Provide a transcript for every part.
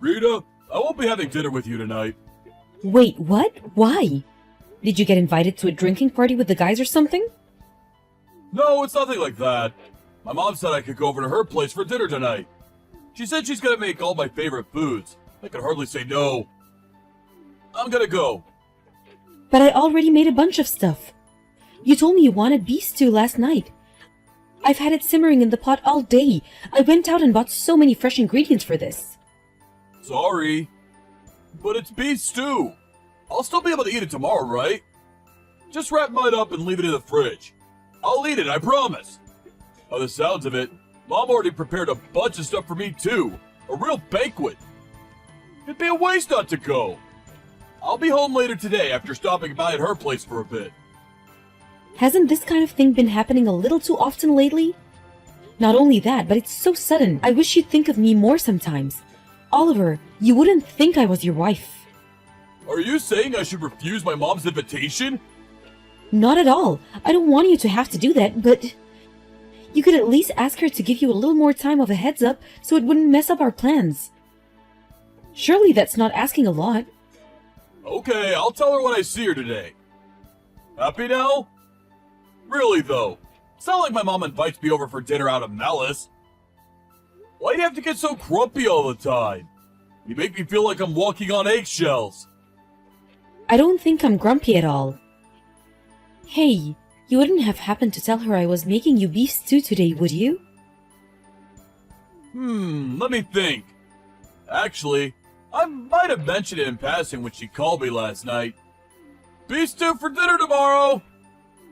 Rita, I won't be having dinner with you tonight. Wait, what? Why? Did you get invited to a drinking party with the guys or something? No, it's nothing like that. My mom said I could go over to her place for dinner tonight. She said she's gonna make all my favorite foods. I could hardly say no. I'm gonna go. But I already made a bunch of stuff. You told me you wanted beef stew last night. I've had it simmering in the pot all day. I went out and bought so many fresh ingredients for this. Sorry, but it's beef stew. I'll still be able to eat it tomorrow, right? Just wrap mine up and leave it in the fridge. I'll eat it, I promise. By the sounds of it, Mom already prepared a bunch of stuff for me too. A real banquet. It'd be a waste not to go. I'll be home later today after stopping by at her place for a bit. Hasn't this kind of thing been happening a little too often lately? Not only that, but it's so sudden. I wish you'd think of me more sometimes. Oliver, you wouldn't think I was your wife. Are you saying I should refuse my mom's invitation? Not at all. I don't want you to have to do that, but you could at least ask her to give you a little more time of a heads up so it wouldn't mess up our plans. Surely that's not asking a lot. Okay, I'll tell her when I see her today. Happy now? Really though, it's not like my mom invites me over for dinner out of malice. Why do you have to get so grumpy all the time? You make me feel like I'm walking on eggshells. I don't think I'm grumpy at all. Hey, you wouldn't have happened to tell her I was making you beef stew today, would you? Let me think. Actually, I might have mentioned it in passing when she called me last night. Beef stew for dinner tomorrow!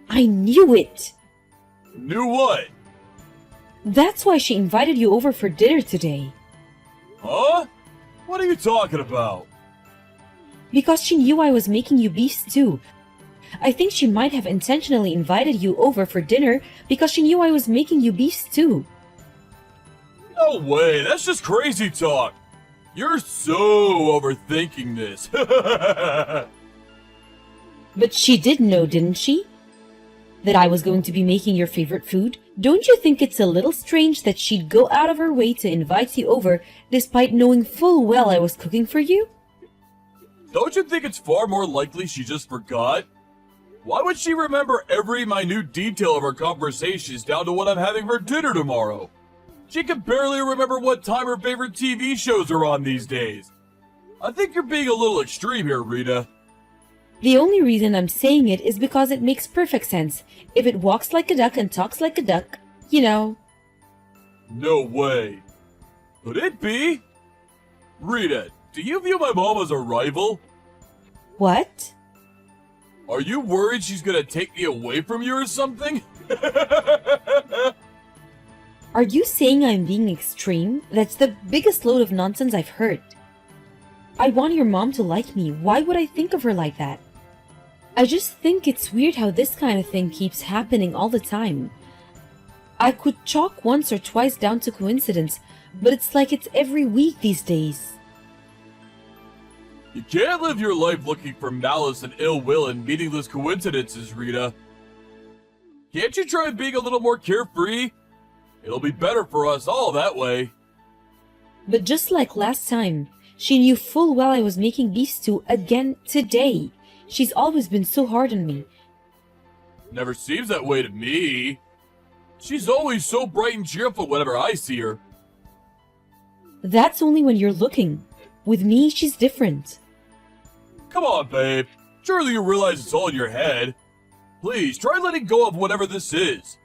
I knew it! Knew what? That's why she invited you over for dinner today. Huh? What are you talking about? Because she knew I was making you beef stew. I think she might have intentionally invited you over for dinner because she knew I was making you beef stew. No way, that's just crazy talk. You're so overthinking this. But she did know, didn't she? That I was going to be making your favorite food? Don't you think it's a little strange that she'd go out of her way to invite you over despite knowing full well I was cooking for you? Don't you think it's far more likely she just forgot? Why would she remember every minute detail of our conversations down to what I'm having for dinner tomorrow? She can barely remember what time her favorite TV shows are on these days. I think you're being a little extreme here, Rita. The only reason I'm saying it is because it makes perfect sense. If it walks like a duck and talks like a duck, you know. No way. Could it be? Rita, do you view my mom as a rival? What? Are you worried she's gonna take me away from you or something? Are you saying I'm being extreme? That's the biggest load of nonsense I've heard. I want your mom to like me. Why would I think of her like that? I just think it's weird how this kind of thing keeps happening all the time. I could chalk once or twice down to coincidence, but it's like it's every week these days. You can't live your life looking for malice and ill will in meaningless coincidences, Rita. Can't you try being a little more carefree? It'll be better for us all that way. But just like last time, she knew full well I was making beef stew again today. She's always been so hard on me. Never seems that way to me. She's always so bright and cheerful whenever I see her. That's only when you're looking. With me, she's different. Come on, babe. Surely you realize it's all in your head. Please, try letting go of whatever this is.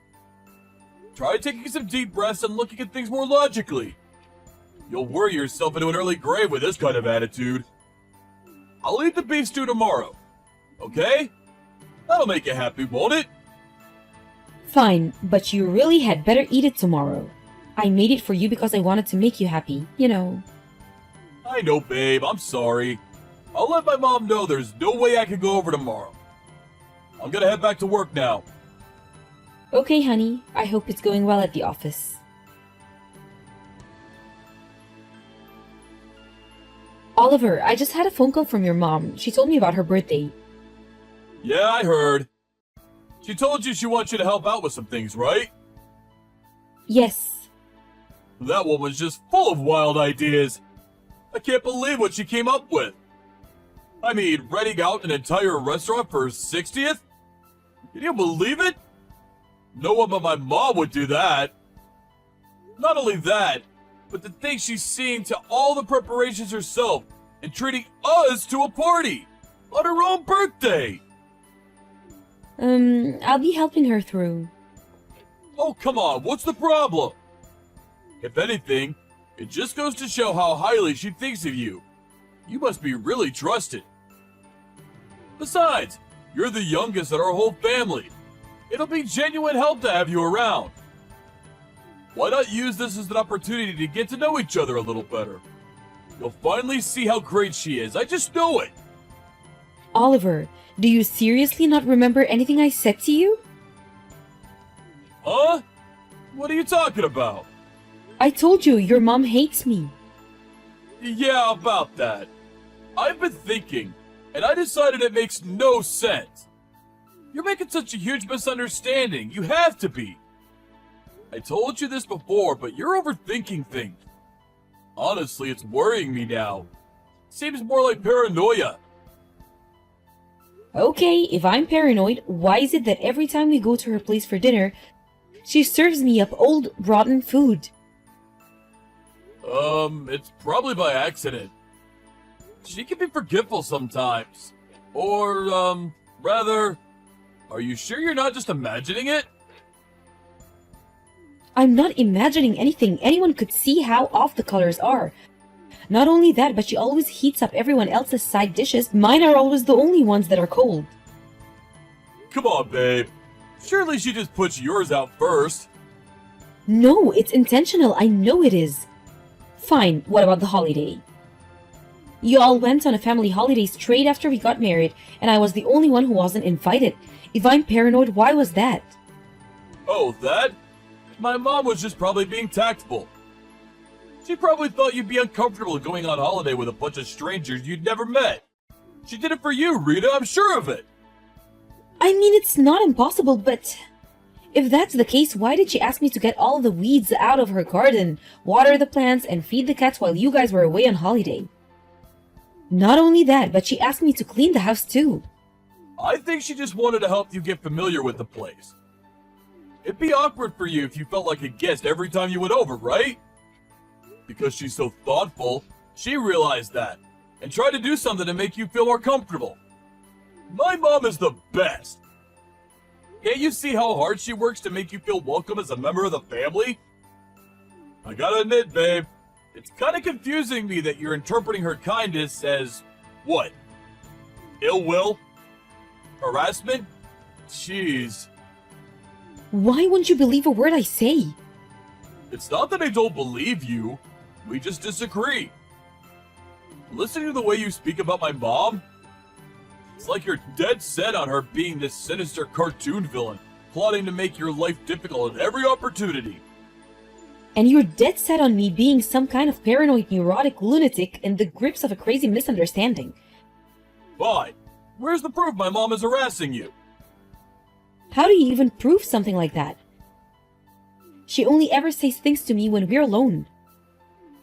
Try taking some deep breaths and looking at things more logically. You'll worry yourself into an early grave with this kind of attitude. I'll eat the beef stew tomorrow. Okay? That'll make you happy, won't it? Fine, but you really had better eat it tomorrow. I made it for you because I wanted to make you happy, you know. I know, babe. I'm sorry. I'll let my mom know there's no way I can go over tomorrow. I'm gonna head back to work now. Okay, honey. I hope it's going well at the office. Oliver, I just had a phone call from your mom. She told me about her birthday. Yeah, I heard. She told you she wants you to help out with some things, right? Yes. That woman's just full of wild ideas. I can't believe what she came up with. I mean, renting out an entire restaurant for her 60th? Can you believe it? No one but my mom would do that. Not only that, but to think she's seeing to all the preparations herself and treating us to a party on her own birthday. I'll be helping her through. Oh, come on, what's the problem? If anything, it just goes to show how highly she thinks of you. You must be really trusted. Besides, you're the youngest in our whole family. It'll be genuine help to have you around. Why not use this as an opportunity to get to know each other a little better? You'll finally see how great she is. I just know it. Oliver, do you seriously not remember anything I said to you? Huh? What are you talking about? I told you your mom hates me. Yeah, about that. I've been thinking, and I decided it makes no sense. You're making such a huge misunderstanding. You have to be. I told you this before, but you're overthinking things. Honestly, it's worrying me now. Seems more like paranoia. Okay, if I'm paranoid, why is it that every time we go to her place for dinner, she serves me up old, rotten food? It's probably by accident. She can be forgetful sometimes. Or, rather, are you sure you're not just imagining it? I'm not imagining anything. Anyone could see how off the colors are. Not only that, but she always heats up everyone else's side dishes. Mine are always the only ones that are cold. Come on, babe. Surely she just puts yours out first. No, it's intentional. I know it is. Fine, what about the holiday? You all went on a family holiday straight after we got married, and I was the only one who wasn't invited. If I'm paranoid, why was that? Oh, that? My mom was just probably being tactful. She probably thought you'd be uncomfortable going on holiday with a bunch of strangers you'd never met. She did it for you, Rita, I'm sure of it. I mean, it's not impossible, but if that's the case, why did she ask me to get all the weeds out of her garden, water the plants, and feed the cats while you guys were away on holiday? Not only that, but she asked me to clean the house too. I think she just wanted to help you get familiar with the place. It'd be awkward for you if you felt like a guest every time you went over, right? Because she's so thoughtful, she realized that, and tried to do something to make you feel more comfortable. My mom is the best. Can't you see how hard she works to make you feel welcome as a member of the family? I gotta admit, babe, it's kinda confusing me that you're interpreting her kindness as, what? Ill will? Harassment? Jeez. Why won't you believe a word I say? It's not that I don't believe you. We just disagree. Listening to the way you speak about my mom, it's like you're dead set on her being this sinister cartoon villain, plotting to make your life difficult at every opportunity. And you're dead set on me being some kind of paranoid neurotic lunatic in the grips of a crazy misunderstanding. Fine. Where's the proof my mom is harassing you? How do you even prove something like that? She only ever says things to me when we're alone.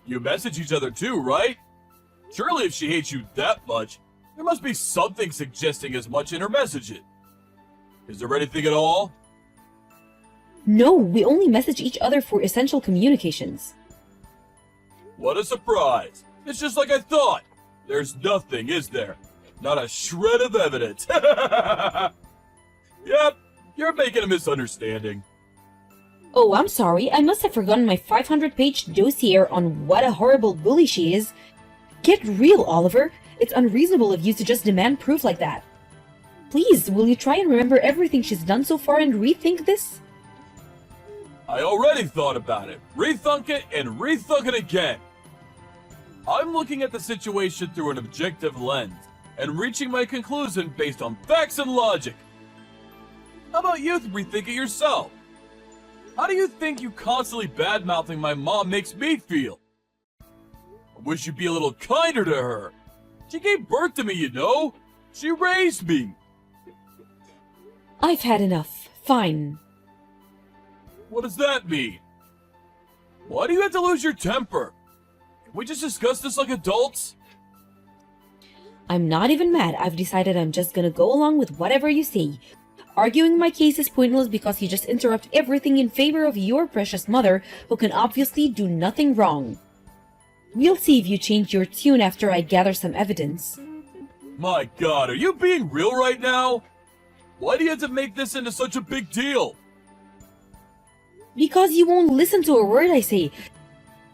You message each other too, right? Surely if she hates you that much, there must be something suggesting as much in her messages. Is there anything at all? No, we only message each other for essential communications. What a surprise. It's just like I thought. There's nothing, is there? Not a shred of evidence. Yep, you're making a misunderstanding. Oh, I'm sorry. I must have forgotten my 500-page dossier on what a horrible bully she is. Get real, Oliver. It's unreasonable of you to just demand proof like that. Please, will you try and remember everything she's done so far and rethink this? I already thought about it. Rethunk it and rethunk it again. I'm looking at the situation through an objective lens and reaching my conclusion based on facts and logic. How about you rethink it yourself? How do you think you constantly bad-mouthing my mom makes me feel? I wish you'd be a little kinder to her. She gave birth to me, you know. She raised me. I've had enough. Fine. What does that mean? Why do you have to lose your temper? It We just discuss this like adults? I'm not even mad. I've decided I'm just gonna go along with whatever you say. Arguing my case is pointless because you just interrupt everything in favor of your precious mother, who can obviously do nothing wrong. We'll see if you change your tune after I gather some evidence. My god, are you being real right now? Why do you have to make this into such a big deal? Because you won't listen to a word I say.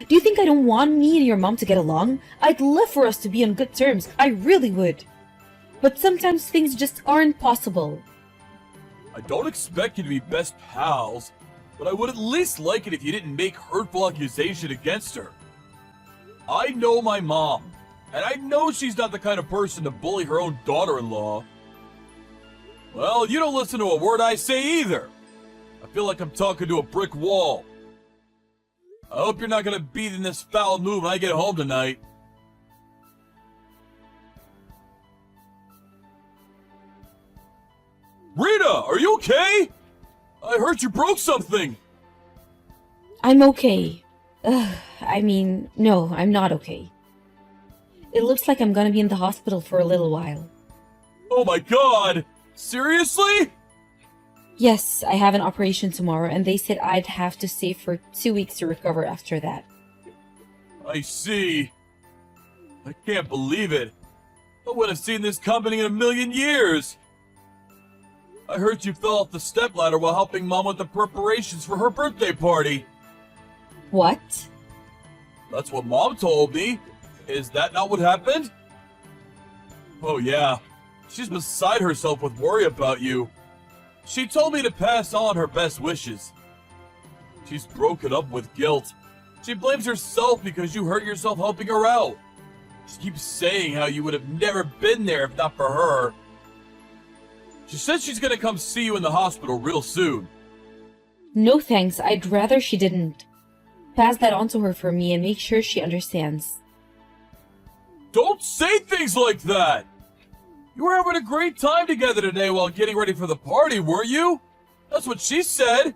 Do you think I don't want me and your mom to get along? I'd love for us to be on good terms. I really would. But sometimes things just aren't possible. I don't expect you to be best pals, but I would at least like it if you didn't make hurtful accusation against her. I know my mom, and I know she's not the kind of person to bully her own daughter-in-law. Well, you don't listen to a word I say either. I feel like I'm talking to a brick wall. I hope you're not gonna beat in this foul mood when I get home tonight. Rita, are you okay? I heard you broke something. I'm okay. No, I'm not okay. It looks like I'm gonna be in the hospital for a little while. Oh my god! Seriously? Yes, I have an operation tomorrow, and they said I'd have to stay for 2 weeks to recover after that. I see. I can't believe it. I would have seen this coming in a million years. I heard you fell off the stepladder while helping Mom with the preparations for her birthday party. What? That's what Mom told me. Is that not what happened? Oh yeah. She's beside herself with worry about you. She told me to pass on her best wishes. She's broken up with guilt. She blames herself because you hurt yourself helping her out. She keeps saying how you would have never been there if not for her. She says she's gonna come see you in the hospital real soon. No thanks, I'd rather she didn't. Pass that on to her for me and make sure she understands. Don't say things like that! You were having a great time together today while getting ready for the party, weren't you? That's what she said.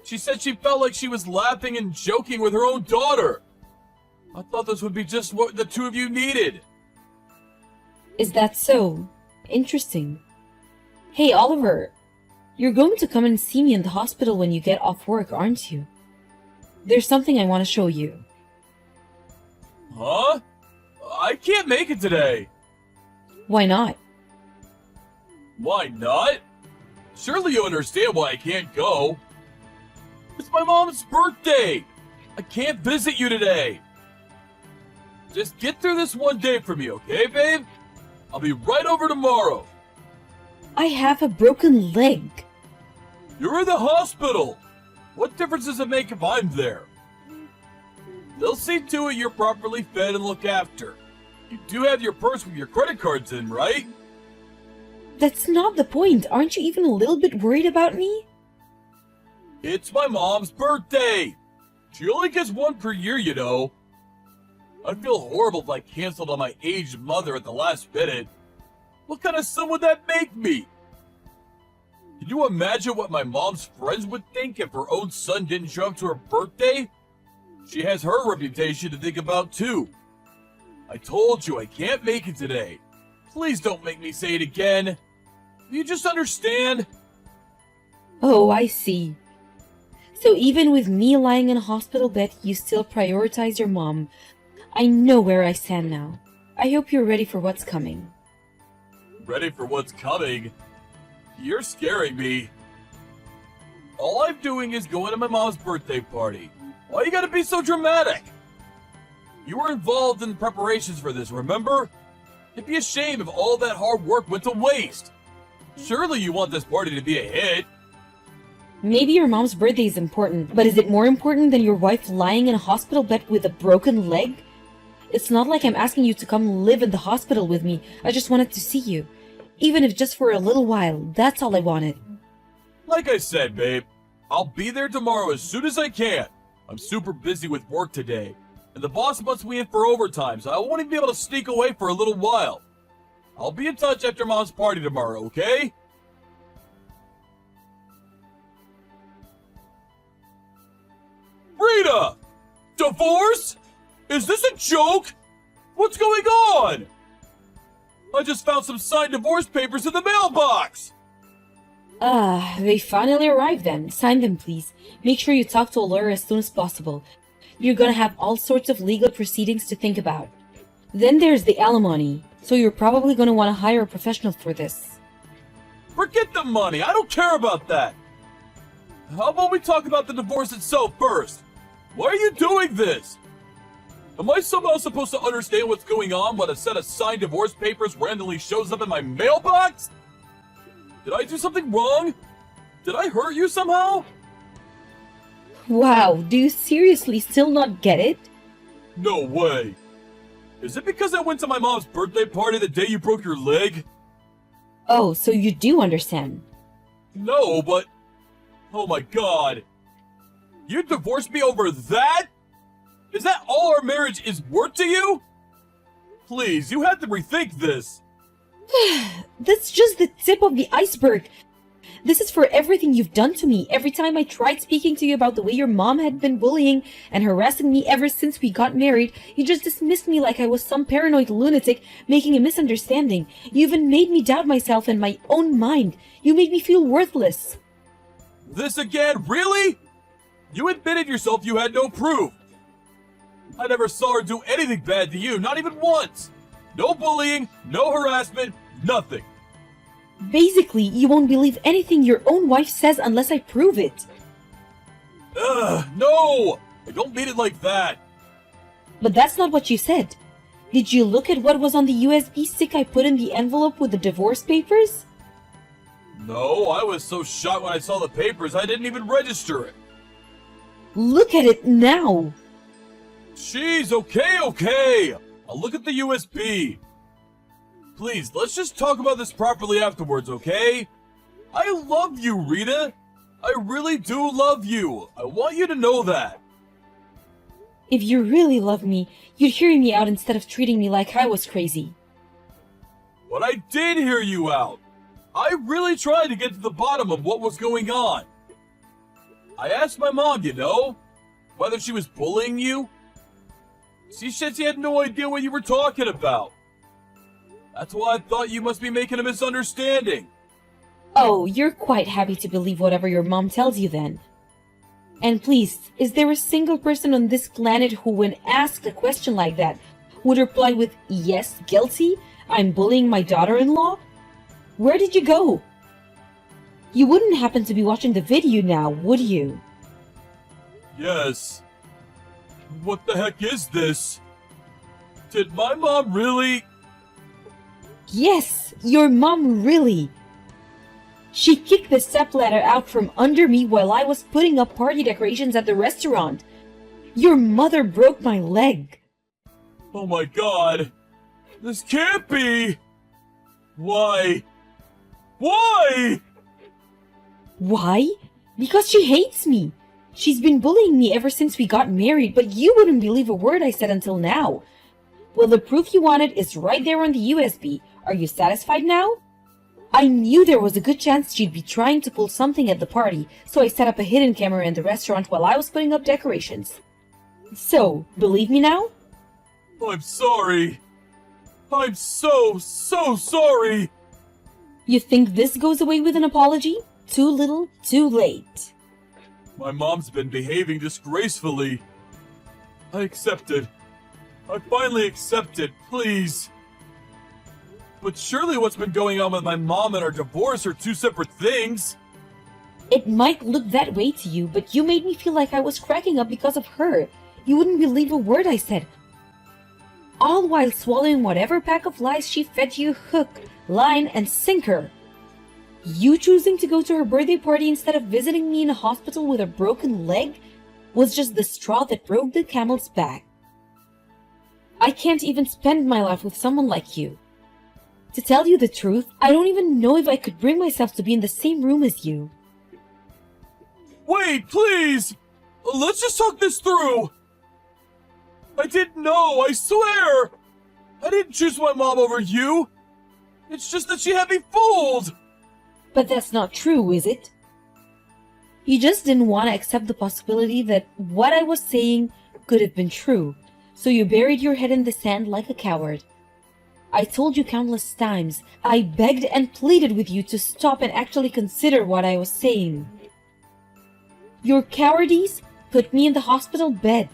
She said she felt like she was laughing and joking with her own daughter. I thought this would be just what the two of you needed. Is that so? Interesting. Hey, Oliver. You're going to come and see me in the hospital when you get off work, aren't you? There's something I want to show you. Huh? I can't make it today. Why not? Why not? Surely you understand why I can't go. It's my mom's birthday. I can't visit you today. Just get through this one day for me, okay, babe? I'll be right over tomorrow. I have a broken leg. You're in the hospital. What difference does it make if I'm there? They'll see to it you're properly fed and looked after. You do have your purse with your credit cards in, right? That's not the point. Aren't you even a little bit worried about me? It's my mom's birthday. She only gets one per year, you know. I'd feel horrible if I canceled on my aged mother at the last minute. What kind of son would that make me? Can you imagine what my mom's friends would think if her own son didn't show up to her birthday? She has her reputation to think about too. I told you I can't make it today. Please don't make me say it again. Do you just understand? Oh, I see. So even with me lying in a hospital bed, you still prioritize your mom. I know where I stand now. I hope you're ready for what's coming. Ready for what's coming? You're scaring me. All I'm doing is going to my mom's birthday party. Why you gotta be so dramatic? You were involved in the preparations for this, remember? It'd be a shame if all that hard work went to waste. Surely you want this party to be a hit. Maybe your mom's birthday is important, but is it more important than your wife lying in a hospital bed with a broken leg? It's not like I'm asking you to come live in the hospital with me. I just wanted to see you. Even if just for a little while, that's all I wanted. Like I said, babe, I'll be there tomorrow as soon as I can. I'm super busy with work today, and the boss wants me in for overtime, so I won't even be able to sneak away for a little while. I'll be in touch after Mom's party tomorrow, okay? Rita! Divorce? Is this a joke? What's going on? I just found some signed divorce papers in the mailbox. They finally arrived then. Sign them, please. Make sure you talk to a lawyer as soon as possible. You're gonna have all sorts of legal proceedings to think about. Then there's the alimony, so you're probably gonna want to hire a professional for this. Forget the money. I don't care about that. How about we talk about the divorce itself first? Why are you doing this? Am I somehow supposed to understand what's going on when a set of signed divorce papers randomly shows up in my mailbox? Did I do something wrong? Did I hurt you somehow? Wow, do you seriously still not get it? No way. Is it because I went to my mom's birthday party the day you broke your leg? Oh, so you do understand. No, but... Oh my god. You divorced me over that? Is that all our marriage is worth to you? Please, you have to rethink this. That's just the tip of the iceberg. This is for everything you've done to me. Every time I tried speaking to you about the way your mom had been bullying and harassing me ever since we got married, you just dismissed me like I was some paranoid lunatic making a misunderstanding. You even made me doubt myself and my own mind. You made me feel worthless. This again? Really? You admitted yourself you had no proof. I never saw her do anything bad to you, not even once. No bullying, no harassment, nothing. Basically, you won't believe anything your own wife says unless I prove it. Ugh, no! I don't mean it like that. But that's not what you said. Did you look at what was on the USB stick I put in the envelope with the divorce papers? No, I was so shocked when I saw the papers I didn't even register it. Look at it now! Jeez, okay. I'll look at the USB. Please, let's just talk about this properly afterwards, okay? I love you, Rita. I really do love you. I want you to know that. If you really love me, you'd hear me out instead of treating me like I was crazy. But I did hear you out. I really tried to get to the bottom of what was going on. I asked my mom, whether she was bullying you. She said she had no idea what you were talking about. That's why I thought you must be making a misunderstanding. Oh, you're quite happy to believe whatever your mom tells you then. And please, is there a single person on this planet who, when asked a question like that, would reply with, "Yes, guilty? I'm bullying my daughter-in-law"? Where did you go? You wouldn't happen to be watching the video now, would you? Yes. What the heck is this? Did my mom really... Yes, your mom really. She kicked the stepladder out from under me while I was putting up party decorations at the restaurant. Your mother broke my leg. Oh my god. This can't be. Why? Why? Why? Because she hates me. She's been bullying me ever since we got married, but you wouldn't believe a word I said until now. Well, the proof you wanted is right there on the USB. Are you satisfied now? I knew there was a good chance she'd be trying to pull something at the party, so I set up a hidden camera in the restaurant while I was putting up decorations. So, believe me now? I'm sorry. I'm so sorry. You think this goes away with an apology? Too little, too late. My mom's been behaving disgracefully. I accept it. I finally accept it, please. But surely what's been going on with my mom and our divorce are two separate things. It might look that way to you, but you made me feel like I was cracking up because of her. You wouldn't believe a word I said. All while swallowing whatever pack of lies she fed you hook, line, and sinker. You choosing to go to her birthday party instead of visiting me in a hospital with a broken leg was just the straw that broke the camel's back. I can't even spend my life with someone like you. To tell you the truth, I don't even know if I could bring myself to be in the same room as you. Wait, please! Let's just talk this through! I didn't know, I swear! I didn't choose my mom over you! It's just that she had me fooled! But that's not true, is it? You just didn't want to accept the possibility that what I was saying could have been true. So you buried your head in the sand like a coward. I told you countless times. I begged and pleaded with you to stop and actually consider what I was saying. Your cowardice put me in the hospital bed.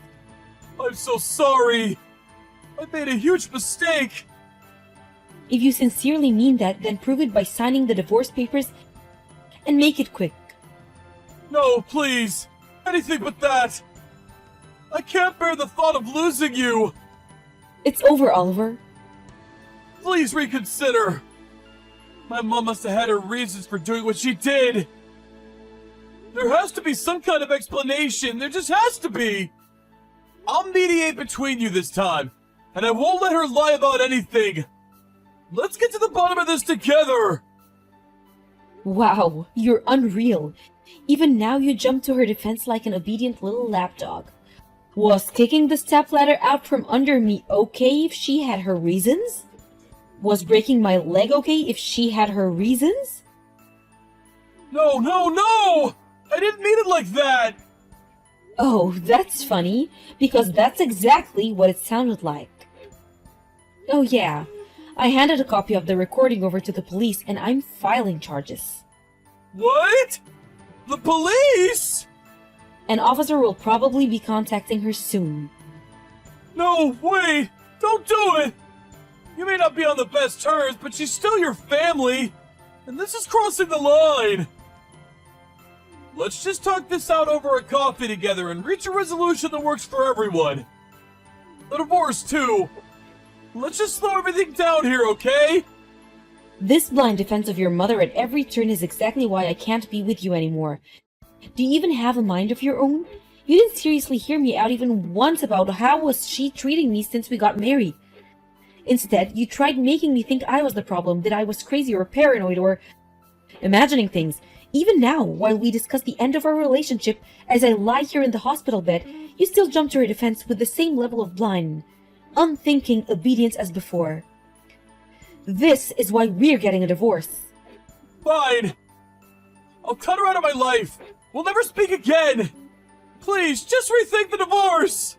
I'm so sorry. I made a huge mistake. If you sincerely mean that, then prove it by signing the divorce papers and make it quick. No, please. Anything but that. I can't bear the thought of losing you. It's over, Oliver. Please reconsider. My mom must have had her reasons for doing what she did. There has to be some kind of explanation. There just has to be. I'll mediate between you this time, and I won't let her lie about anything. Let's get to the bottom of this together. Wow, you're unreal. Even now you jump to her defense like an obedient little lapdog. Was kicking the stepladder out from under me okay if she had her reasons? Was breaking my leg okay if she had her reasons? No, no, no! I didn't mean it like that! Oh, that's funny, because that's exactly what it sounded like. Oh yeah, I handed a copy of the recording over to the police and I'm filing charges. What? The police? An officer will probably be contacting her soon. No, wait! Don't do it! You may not be on the best terms, but she's still your family, and this is crossing the line. Let's just talk this out over a coffee together and reach a resolution that works for everyone. The divorce, too. Let's just slow everything down here, okay? This blind defense of your mother at every turn is exactly why I can't be with you anymore. Do you even have a mind of your own? You didn't seriously hear me out even once about how was she treating me since we got married. Instead, you tried making me think I was the problem, that I was crazy or paranoid or imagining things. Even now, while we discuss the end of our relationship, as I lie here in the hospital bed, you still jump to her defense with the same level of blind, unthinking obedience as before. This is why we're getting a divorce. Fine. I'll cut her out of my life. We'll never speak again. Please, just rethink the divorce.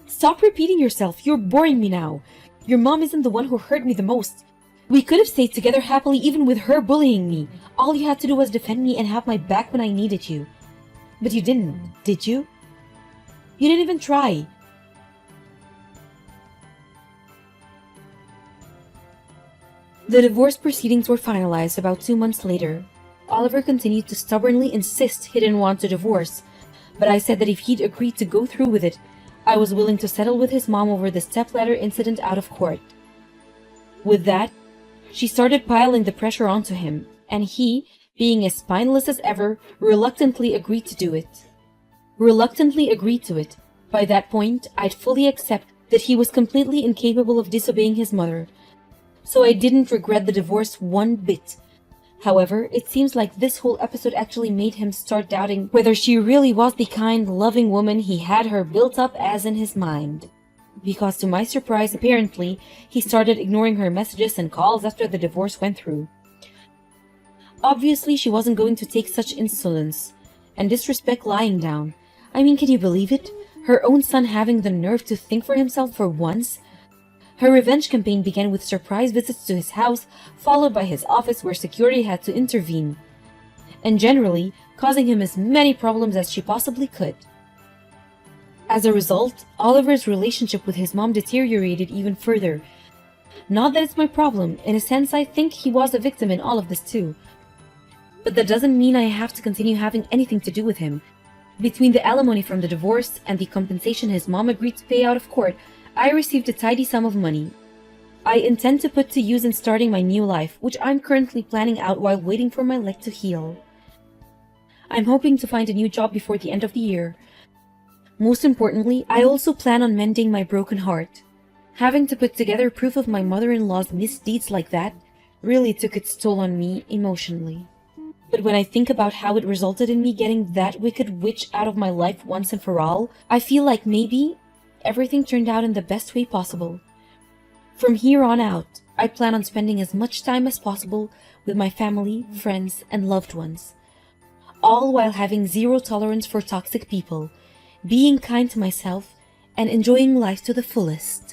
Stop repeating yourself. You're boring me now. Your mom isn't the one who hurt me the most. We could have stayed together happily even with her bullying me. All you had to do was defend me and have my back when I needed you. But you didn't, did you? You didn't even try. The divorce proceedings were finalized about 2 months later. Oliver continued to stubbornly insist he didn't want to divorce, but I said that if he'd agreed to go through with it, I was willing to settle with his mom over the stepladder incident out of court. With that, she started piling the pressure onto him, and he, being as spineless as ever, reluctantly agreed to it. By that point, I'd fully accept that he was completely incapable of disobeying his mother, so I didn't regret the divorce one bit. However, it seems like this whole episode actually made him start doubting whether she really was the kind, loving woman he had her built up as in his mind. Because to my surprise, apparently, he started ignoring her messages and calls after the divorce went through. Obviously, she wasn't going to take such insolence and disrespect lying down. I mean, can you believe it? Her own son having the nerve to think for himself for once? Her revenge campaign began with surprise visits to his house, followed by his office where security had to intervene, and generally causing him as many problems as she possibly could. As a result, Oliver's relationship with his mom deteriorated even further. Not that it's my problem, in a sense I think he was a victim in all of this too. But that doesn't mean I have to continue having anything to do with him. Between the alimony from the divorce and the compensation his mom agreed to pay out of court, I received a tidy sum of money. I intend to put to use in starting my new life, which I'm currently planning out while waiting for my leg to heal. I'm hoping to find a new job before the end of the year. Most importantly, I also plan on mending my broken heart. Having to put together proof of my mother-in-law's misdeeds like that really took its toll on me emotionally. But when I think about how it resulted in me getting that wicked witch out of my life once and for all, I feel like maybe everything turned out in the best way possible. From here on out, I plan on spending as much time as possible with my family, friends, and loved ones. All while having zero tolerance for toxic people, being kind to myself, and enjoying life to the fullest.